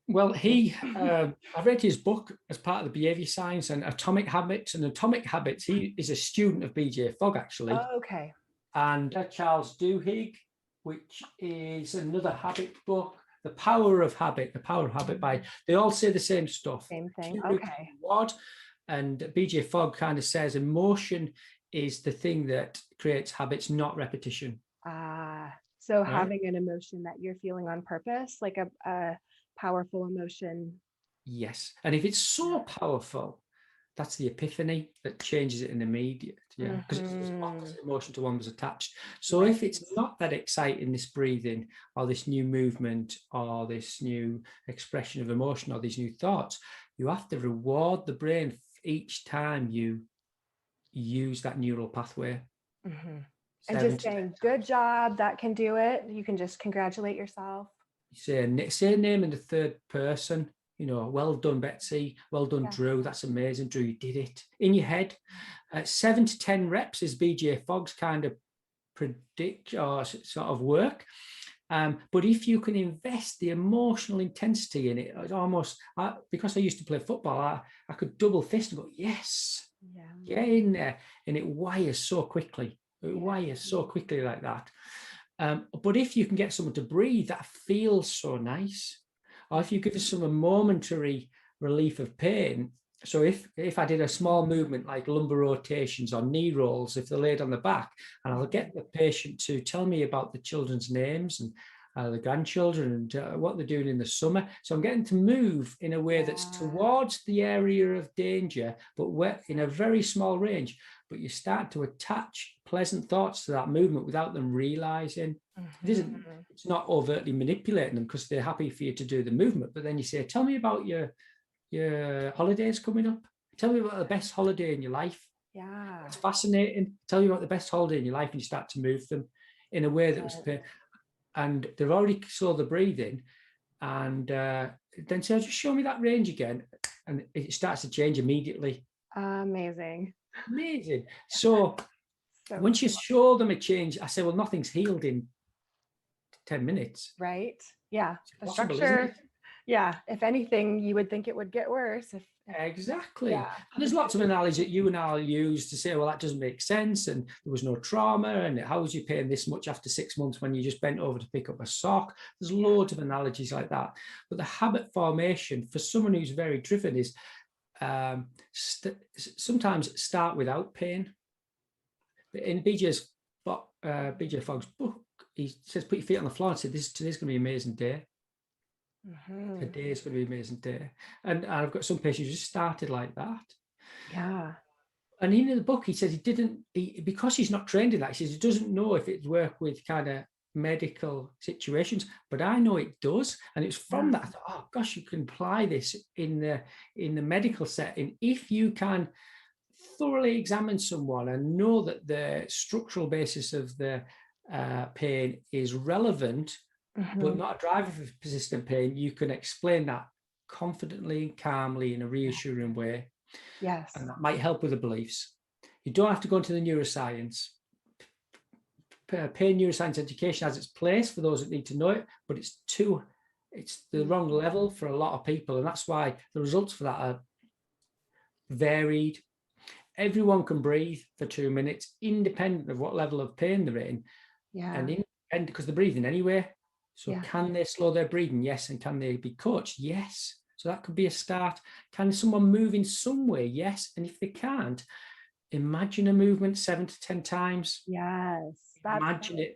Well, I read his book as part of the behavior science and Atomic Habits. And Atomic Habits, he is a student of BJ Fogg, actually. Oh, okay. And Charles Duhigg, which is another habit book, The Power of Habit by, they all say the same stuff. Same thing, okay. Reward. And BJ Fogg kind of says emotion is the thing that creates habits, not repetition. So having an emotion that you're feeling on purpose, like a powerful emotion. Yes. And if it's so powerful, that's the epiphany that changes it in immediate. Because it's the opposite emotion to one was attached. So if it's not that exciting, this breathing or this new movement or this new expression of emotion or these new thoughts, you have to reward the brain each time you use that neural pathway. And just saying, good job, that can do it. You can just congratulate yourself. Say a name in the third person, well done, Betsy. Well done, Drew. That's amazing, Drew. You did it. In your head, 7 to 10 reps is BJ Fogg's kind of predict or sort of work. But if you can invest the emotional intensity in it, it's almost, because I used to play football, I could double fist and go, yes, get in there. And it wires so quickly. It wires so quickly like that. But if you can get someone to breathe, that feels so nice. Or if you give us some momentary relief of pain. So if I did a small movement like lumbar rotations or knee rolls, if they're laid on the back, and I'll get the patient to tell me about the children's names and the grandchildren and what they're doing in the summer. So I'm getting to move in a way that's towards the area of danger, but we're in a very small range. But you start to attach pleasant thoughts to that movement without them realizing. It's not overtly manipulating them because they're happy for you to do the movement. But then you say, tell me about your holidays coming up. Tell me about the best holiday in your life. It's fascinating. Tell me about the best holiday in your life, and you start to move them in a way that was, and they've already saw the breathing, and then say, just show me that range again, and it starts to change immediately. Amazing. So once you show them a change, I say, well, nothing's healed in 10 minutes. Right. Yeah. The structure. Yeah, if anything, you would think it would get worse if Exactly. yeah. And there's lots of analogies that you and I'll use to say, well, that doesn't make sense. And there was no trauma. And how was you paying this much after 6 months when you just bent over to pick up a sock? There's loads of analogies like that. But the habit formation for someone who's very driven is sometimes start without pain. In BJ Fogg's book, he says, put your feet on the floor and say, today's going to be an amazing day. Mm-hmm. Today is going to be an amazing day. And I've got some patients who just started like that. Yeah. And in the book, he says because he's not trained in that, he says he doesn't know if it work with kind of medical situations, but I know it does. And it's from that I thought, oh gosh, you can apply this in the medical setting if you can thoroughly examine someone and know that the structural basis of the pain is relevant, but not a driver for persistent pain. You can explain that confidently, calmly, in a reassuring way. Yes. And that might help with the beliefs. You don't have to go into the neuroscience. Pain neuroscience education has its place for those that need to know it, but it's the wrong level for a lot of people. And that's why the results for that are varied. Everyone can breathe for 2 minutes, independent of what level of pain they're in. Yeah. And independent because they're breathing anyway. So Yeah. can they slow their breathing? Yes. And can they be coached? Yes. So that could be a start. Can someone move in some way? Yes. And if they can't, imagine a movement 7 to 10 times. Yes. Imagine it.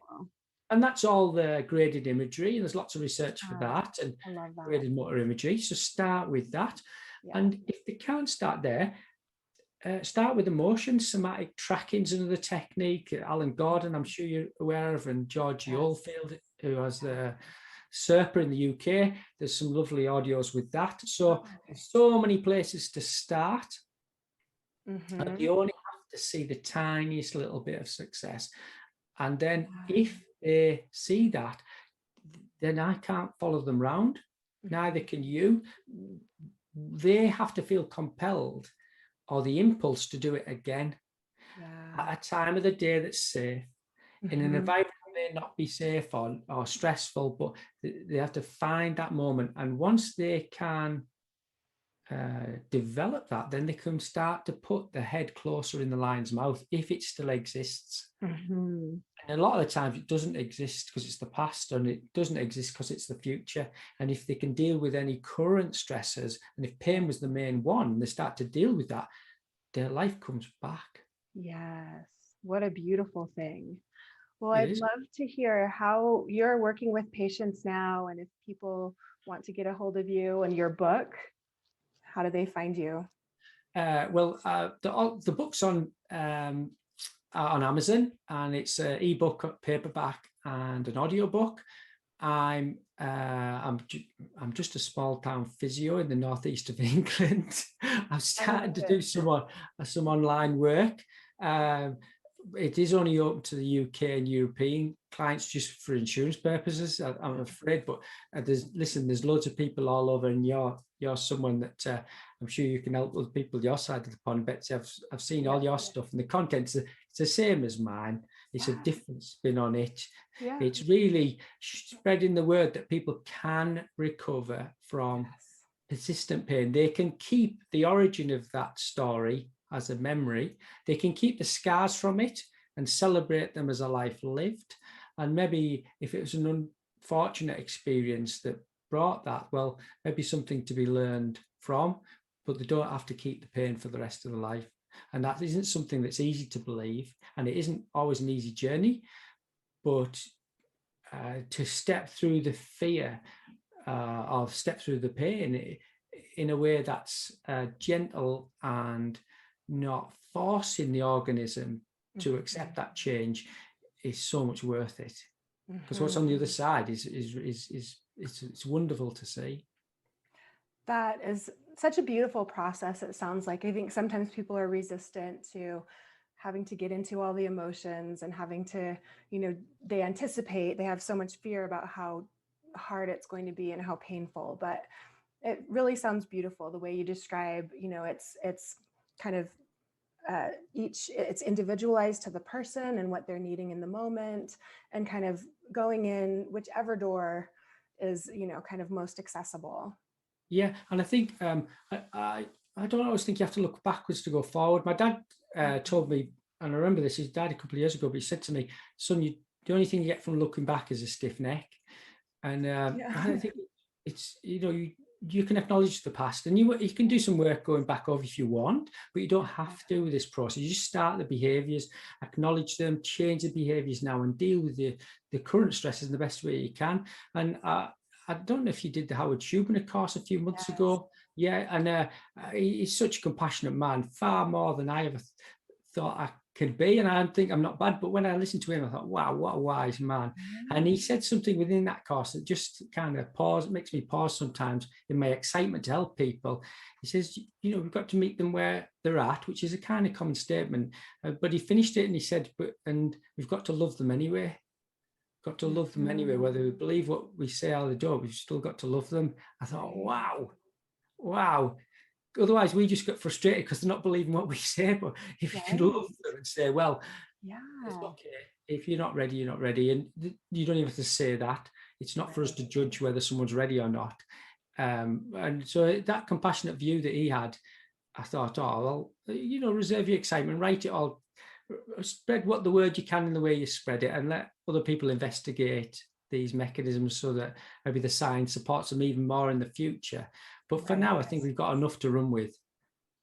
And that's all the graded imagery. And there's lots of research for that. And I love that. graded motor imagery. So start with that. Yeah. And if they can't start there, start with emotion. Somatic tracking is another technique. Alan Gordon, I'm sure you're aware of, and Georgie Oldfield, who has the SERPA in the UK. There's some lovely audios with that. So there's so many places to start. And you only have to see the tiniest little bit of success. And then if they see that, then I can't follow them round. Neither can you. They have to feel compelled or the impulse to do it again at a time of the day that's safe, in an environment that may not be safe or stressful, but they have to find that moment. And once they can develop that, then they can start to put the head closer in the lion's mouth if it still exists. And a lot of the times it doesn't exist because it's the past, and it doesn't exist because it's the future. And if they can deal with any current stressors, and if pain was the main one, they start to deal with that, their life comes back. Yes. What a beautiful thing. Well, It I'd is. love to hear how you're working with patients now, and if people want to get a hold of you and your book, how do they find you? The book's on Amazon, and it's an ebook, paperback, and an audiobook. I'm just a small town physio in the northeast of England. I've started to do some online work. It is only open to the UK and European clients just for insurance purposes, I'm afraid. But there's loads of people all over, and you're someone that I'm sure you can help other people your side of the pond. Betsy, I've seen all your stuff, and the content's it's the same as mine. It's a different spin on it. Yeah. It's really spreading the word that people can recover from persistent pain. They can keep the origin of that story as a memory. They can keep the scars from it and celebrate them as a life lived. And maybe if it was an unfortunate experience that brought that, well, maybe something to be learned from, but they don't have to keep the pain for the rest of their life. And that isn't something that's easy to believe, and it isn't always an easy journey, but to step through the fear or step through the pain in a way that's gentle and not forcing the organism to accept that change is so much worth it. Because what's on the other side is it's wonderful to see. That is such a beautiful process. It sounds like, I think sometimes people are resistant to having to get into all the emotions and having to, they have so much fear about how hard it's going to be and how painful, but it really sounds beautiful the way you describe, it's kind of it's individualized to the person and what they're needing in the moment, and kind of going in whichever door is, kind of most accessible. Yeah, and I think I don't always think you have to look backwards to go forward. My dad told me, and I remember this, his dad a couple of years ago, but he said to me, son, the only thing you get from looking back is a stiff neck. And I think it's, you can acknowledge the past, and you can do some work going back over if you want, but you don't have to with this process. You just start the behaviors, acknowledge them, change the behaviors now, and deal with the current stresses in the best way you can. And I don't know if you did the Howard Schubiner course a few months ago. Yeah, and he's such a compassionate man, far more than I ever thought I could be. And I think I'm not bad, but when I listened to him, I thought, wow, what a wise man. And he said something within that course that just kind of makes me pause sometimes in my excitement to help people. He says, we've got to meet them where they're at, which is a kind of common statement. But he finished it and he said, and we've got to love them anyway. Got to love them anyway, whether we believe what we say or they don't, we've still got to love them. I thought, wow. Otherwise, we just get frustrated because they're not believing what we say. But if you can love them and say, well, it's okay. If you're not ready, you're not ready. And you don't even have to say that. It's not for us to judge whether someone's ready or not. And so that compassionate view that he had, I thought, reserve your excitement, write it all, spread what the word you can in the way you spread it, and let other people investigate these mechanisms so that maybe the science supports them even more in the future. But for now, I think we've got enough to run with.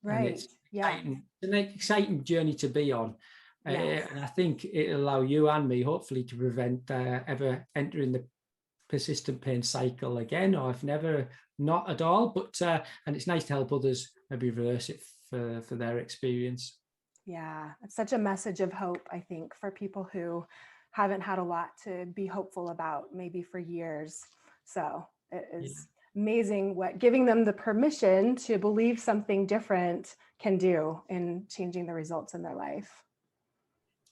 And it's an exciting journey to be on. And I think it'll allow you and me, hopefully, to prevent ever entering the persistent pain cycle again, or if never, not at all. But and it's nice to help others maybe reverse it for their experience. Yeah, it's such a message of hope, I think, for people who haven't had a lot to be hopeful about maybe for years. So it is amazing what giving them the permission to believe something different can do in changing the results in their life.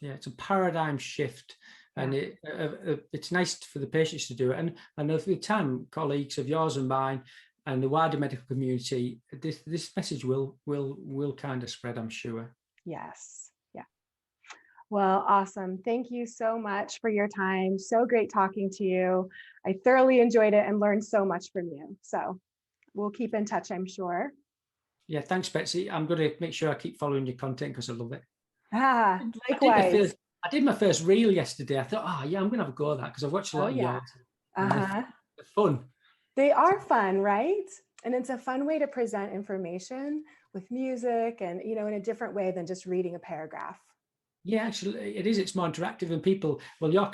Yeah, it's a paradigm shift. And it's nice for the patients to do it. And over time, colleagues of yours and mine and the wider medical community, this message will kind of spread, I'm sure. Yes. Yeah. Well, awesome. Thank you so much for your time. So great talking to you. I thoroughly enjoyed it and learned so much from you. So we'll keep in touch, I'm sure. Yeah, thanks, Betsy. I'm going to make sure I keep following your content because I love it. Likewise. I did my first reel yesterday. I thought, I'm going to have a go at that because I've watched a lot of yours. They're fun. They are fun, right? And it's a fun way to present information with music and, in a different way than just reading a paragraph. Yeah, actually, it is. It's more interactive, and people, your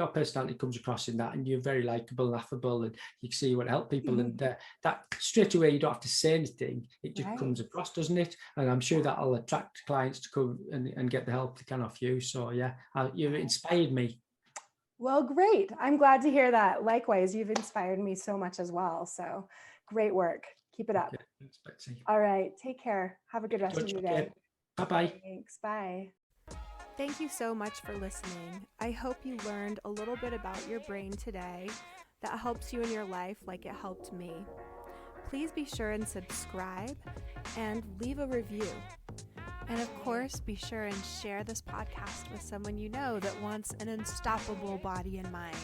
personality comes across in that, and you're very likable and affable, and you can see you want to help people. And that straight away, you don't have to say anything. It just comes across, doesn't it? And I'm sure that'll attract clients to come and get the help they can off you. So, you've inspired me. Well, great. I'm glad to hear that. Likewise, you've inspired me so much as well. So great work. Keep it up. Okay, thanks, Betsy. All right. Take care. Have a good rest of your day. Bye-bye. Thanks. Bye. Thank you so much for listening. I hope you learned a little bit about your brain today that helps you in your life like it helped me. Please be sure and subscribe and leave a review. And of course, be sure and share this podcast with someone you know that wants an unstoppable body and mind.